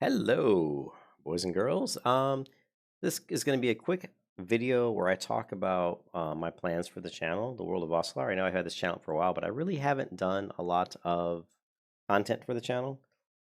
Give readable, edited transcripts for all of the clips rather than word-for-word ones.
Hello, boys and girls. This is going to be a quick video where I talk about my plans for the channel, The World of Oslar. I know I've had this channel for a while, but I really haven't done a lot of content for the channel.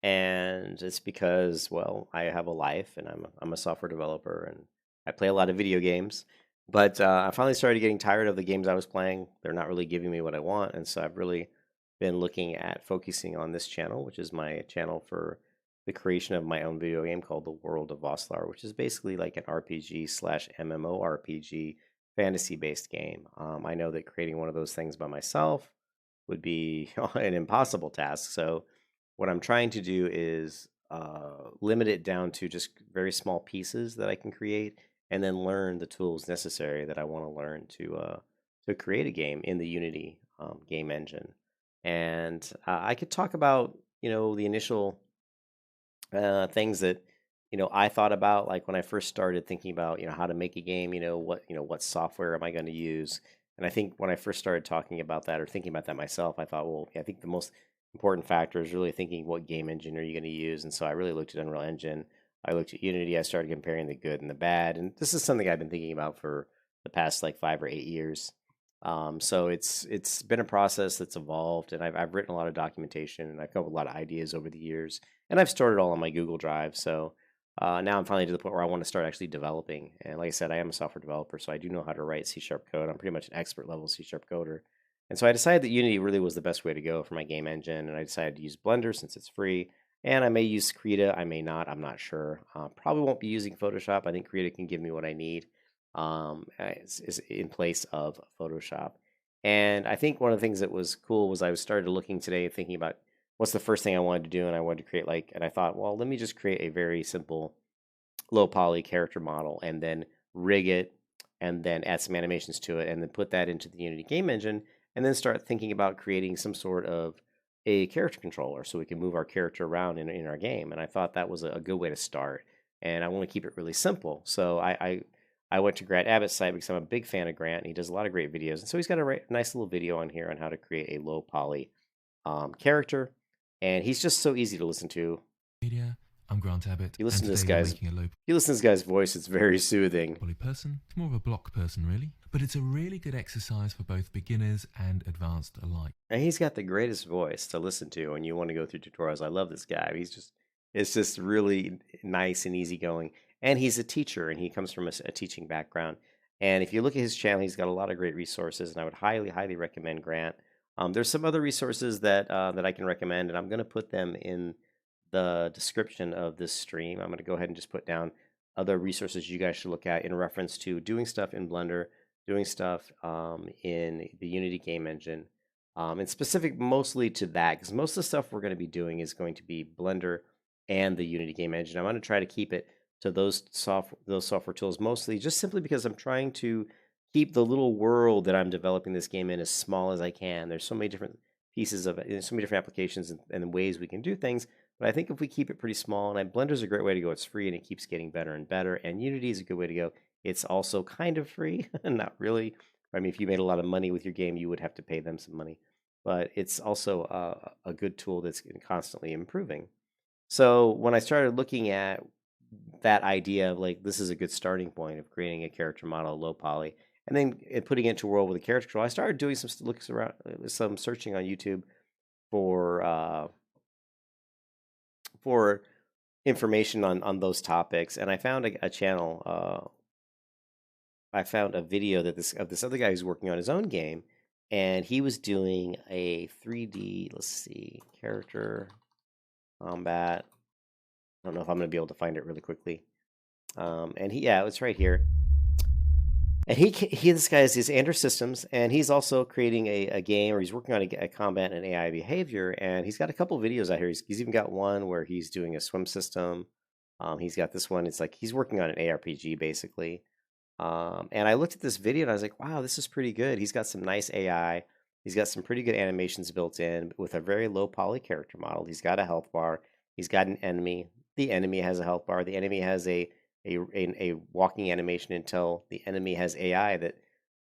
And it's because, well, I have a life and I'm a software developer and I play a lot of video games. But I finally started getting tired of the games I was playing. They're not really giving me what I want. And so I've really been looking at focusing on this channel, which is my channel for the creation of my own video game called The World of Oslar, which is basically like an RPG slash MMORPG fantasy based game. I know that creating one of those things by myself would be an impossible task. So, what I'm trying to do is limit it down to just very small pieces that I can create, and then learn the tools necessary that I want to learn to create a game in the Unity game engine. And I could talk about the initial things that I thought about, like when I first started thinking about how to make a game. What software am I going to use? And I think when I first started talking about that or thinking about that myself, I thought, well, I think the most important factor is really thinking what game engine are you going to use. And so I really looked at Unreal Engine. I looked at Unity. I started comparing the good and the bad. And this is something I've been thinking about for the past like 5 or 8 years. So it's been a process that's evolved, and I've written a lot of documentation, and I've come up with a lot of ideas over the years, and I've stored it all on my Google Drive. So now I'm finally to the point where I want to start actually developing. And like I said, I am a software developer, so I do know how to write C# code. I'm pretty much an expert level C# coder. And so I decided that Unity really was the best way to go for my game engine, and I decided to use Blender since it's free. And I may use Krita, I may not, I'm not sure. Probably won't be using Photoshop. I think Krita can give me what I need is in place of Photoshop. And I think one of the things that was cool was I started looking today, thinking about what's the first thing I wanted to do, and I wanted to create and I thought, well, let me just create a very simple low poly character model and then rig it and then add some animations to it and then put that into the Unity game engine and then start thinking about creating some sort of a character controller so we can move our character around in our game. And I thought that was a good way to start. And I want to keep it really simple. So I went to Grant Abbott's site because I'm a big fan of Grant. And he does a lot of great videos. And so he's got a nice little video on here on how to create a low poly character. And he's just so easy to listen to. Media. I'm Grant Abbott, You and listen to this today we're guy's making a low you listen to this guy's voice, it's very soothing. poly person. It's more of a block person, really. But it's a really good exercise for both beginners and advanced alike. And he's got the greatest voice to listen to when you want to go through tutorials. I love this guy. It's just really nice and easygoing. And he's a teacher, and he comes from a teaching background. And if you look at his channel, he's got a lot of great resources, and I would highly, highly recommend Grant. There's some other resources that I can recommend, and I'm going to put them in the description of this stream. I'm going to go ahead and just put down other resources you guys should look at in reference to doing stuff in Blender, doing stuff in the Unity game engine, and specific mostly to that, because most of the stuff we're going to be doing is going to be Blender and the Unity game engine. I'm going to try to keep it to those software tools mostly, just simply because I'm trying to keep the little world that I'm developing this game in as small as I can. There's so many different pieces of it, there's so many different applications and ways we can do things. But I think if we keep it pretty small, and Blender's a great way to go. It's free and it keeps getting better and better. And Unity is a good way to go. It's also kind of free, not really. I mean, if you made a lot of money with your game, you would have to pay them some money. But it's also a good tool that's constantly improving. So when I started looking at that idea of like this is a good starting point of creating a character model, low poly, and then putting it into a world with a character control, I started doing some looks around, some searching on YouTube for for information on those topics, and I found a channel. I found a video that this other guy who's working on his own game, and he was doing a 3D. Let's see, character combat. I don't know if I'm going to be able to find it really quickly. And yeah, it's right here. And this guy is Andrew Systems, and he's also creating a game, or he's working on a combat and AI behavior. And he's got a couple videos out here. He's even got one where he's doing a swim system. He's got this one. It's like he's working on an ARPG basically. And I looked at this video and I was like, wow, this is pretty good. He's got some nice AI. He's got some pretty good animations built in with a very low poly character model. He's got a health bar. He's got an enemy. The enemy has a health bar. The enemy has a walking animation until the enemy has AI that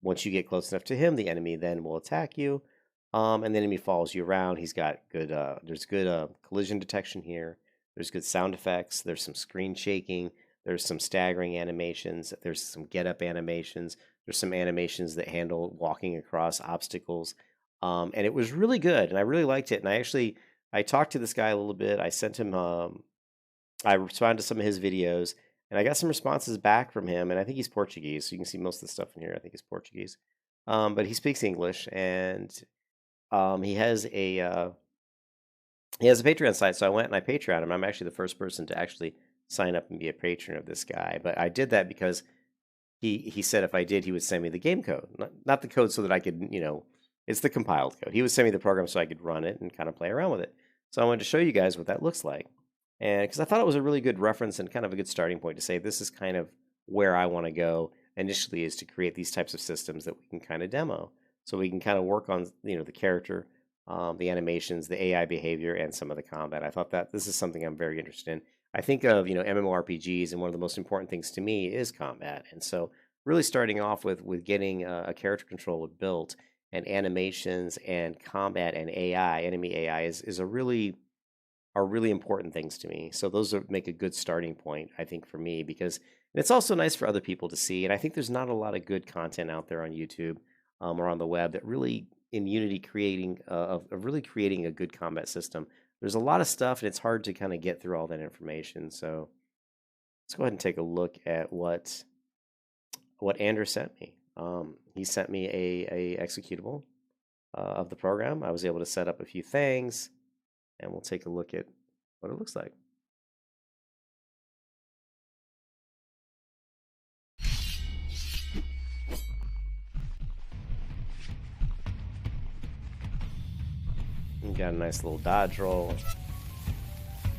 once you get close enough to him, the enemy then will attack you. And the enemy follows you around. He's got good, there's good collision detection here. There's good sound effects. There's some screen shaking. There's some staggering animations. There's some get up animations. There's some animations that handle walking across obstacles. And it was really good, and I really liked it. And I talked to this guy a little bit. I sent him, I responded to some of his videos, and I got some responses back from him. And I think he's Portuguese, so you can see most of the stuff in here. I think he's Portuguese, but he speaks English, and he has a Patreon site. So I went and I Patreoned him. I'm actually the first person to actually sign up and be a patron of this guy. But I did that because he said if I did, he would send me the game code, not the code so that I could, it's the compiled code. He would send me the program so I could run it and kind of play around with it. So I wanted to show you guys what that looks like. And because I thought it was a really good reference and kind of a good starting point to say this is kind of where I want to go initially, is to create these types of systems that we can kind of demo. So we can kind of work on, the character, the animations, the AI behavior, and some of the combat. I thought that this is something I'm very interested in. I think of, MMORPGs, and one of the most important things to me is combat. And so really starting off with getting a character controller built, and animations and combat and AI, enemy AI is are really important things to me. So those make a good starting point, I think, for me, because it's also nice for other people to see. And I think there's not a lot of good content out there on YouTube or on the web that really, in Unity, really creating a good combat system. There's a lot of stuff, and it's hard to kind of get through all that information. So let's go ahead and take a look at what Andrew sent me. He sent me a executable of the program. I was able to set up a few things, and we'll take a look at what it looks like. We got a nice little dodge roll.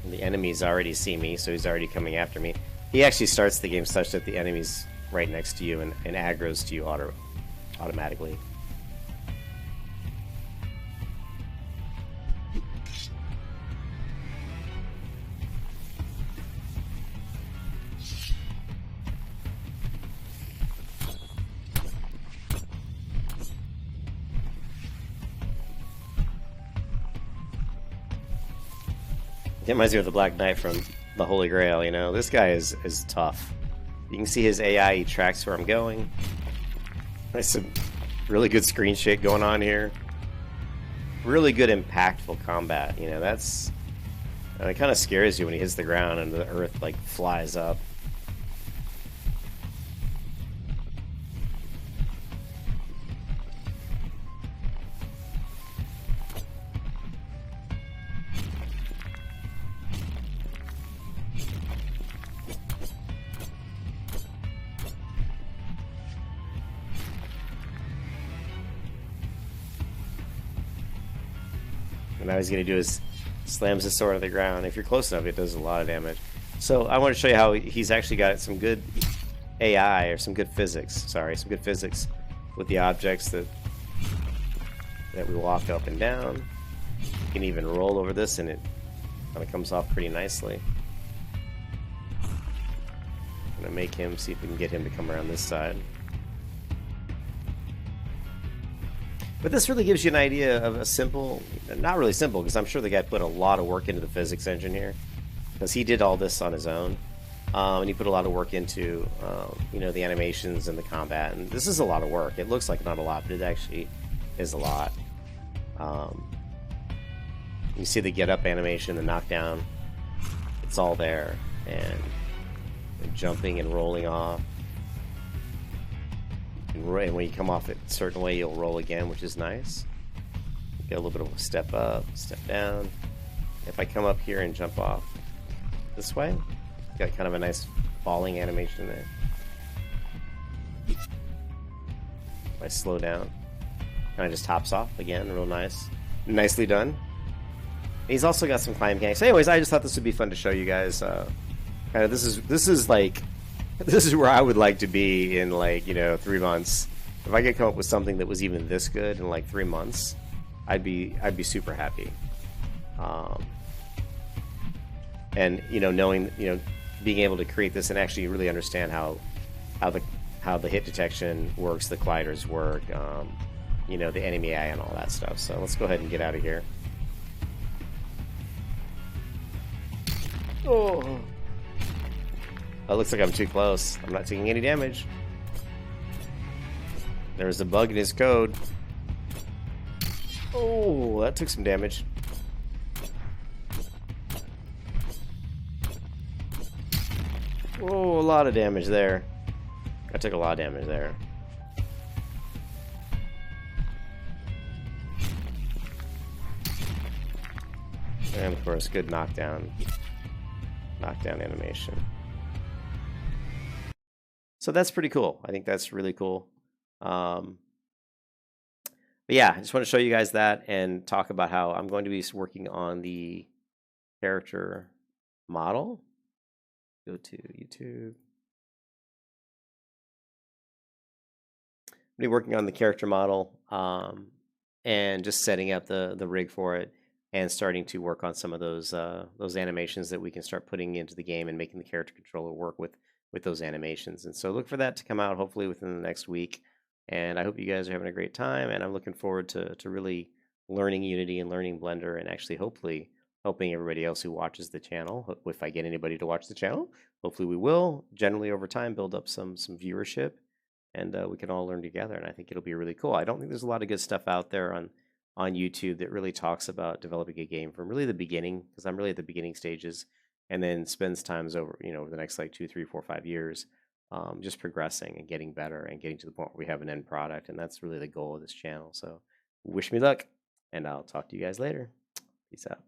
And the enemies already see me, so he's already coming after me. He actually starts the game such that the enemy's right next to you and aggroes to you automatically. It reminds me of the Black Knight from the Holy Grail, This guy is tough. You can see his AI, he tracks where I'm going. There's some really good screen shake going on here. Really good, impactful combat. It kind of scares you when he hits the ground and the earth like flies up. And all he's going to do is slams his sword on the ground. If you're close enough, it does a lot of damage. So I want to show you how he's actually got some good AI, or some good physics. Sorry, some good physics with the objects that we walk up and down. You can even roll over this, and it kind of comes off pretty nicely. I'm going to make him, see if we can get him to come around this side. But this really gives you an idea of a simple, not really simple, because I'm sure the guy put a lot of work into the physics engine here, because he did all this on his own, and he put a lot of work into, the animations and the combat. And this is a lot of work. It looks like not a lot, but it actually is a lot. You see the get up animation, the knockdown. It's all there, and jumping and rolling off. And when you come off it a certain way, you'll roll again, which is nice. Get a little bit of a step up, step down. If I come up here and jump off this way, got kind of a nice falling animation there. If I slow down, kind of just hops off again, real nice. Nicely done. He's also got some climb mechanics. So anyways, I just thought this would be fun to show you guys. Kind of this is where I would like to be in 3 months. If I could come up with something that was even this good in 3 months, I'd be super happy. And knowing being able to create this and actually really understand how the hit detection works, the colliders work, the enemy AI and all that stuff. So let's go ahead and get out of here. Oh. Oh, looks like I'm too close. I'm not taking any damage. There's a bug in his code. Oh, that took some damage. Oh, a lot of damage there. I took a lot of damage there. And of course, good knockdown animation. So that's pretty cool. I think that's really cool. But yeah, I just want to show you guys that and talk about how I'm going to be working on the character model. Go to YouTube. I'm going to be working on the character model and just setting up the rig for it and starting to work on some of those animations that we can start putting into the game and making the character controller work with those animations. And so look for that to come out hopefully within the next week. And I hope you guys are having a great time. And I'm looking forward to really learning Unity and learning Blender and actually hopefully helping everybody else who watches the channel. If I get anybody to watch the channel, hopefully we will generally over time build up some viewership and we can all learn together. And I think it'll be really cool. I don't think there's a lot of good stuff out there on YouTube that really talks about developing a game from really the beginning, because I'm really at the beginning stages, and then spends times over, over the next like 2, 3, 4, 5 years, just progressing and getting better and getting to the point where we have an end product. And that's really the goal of this channel. So wish me luck, and I'll talk to you guys later. Peace out.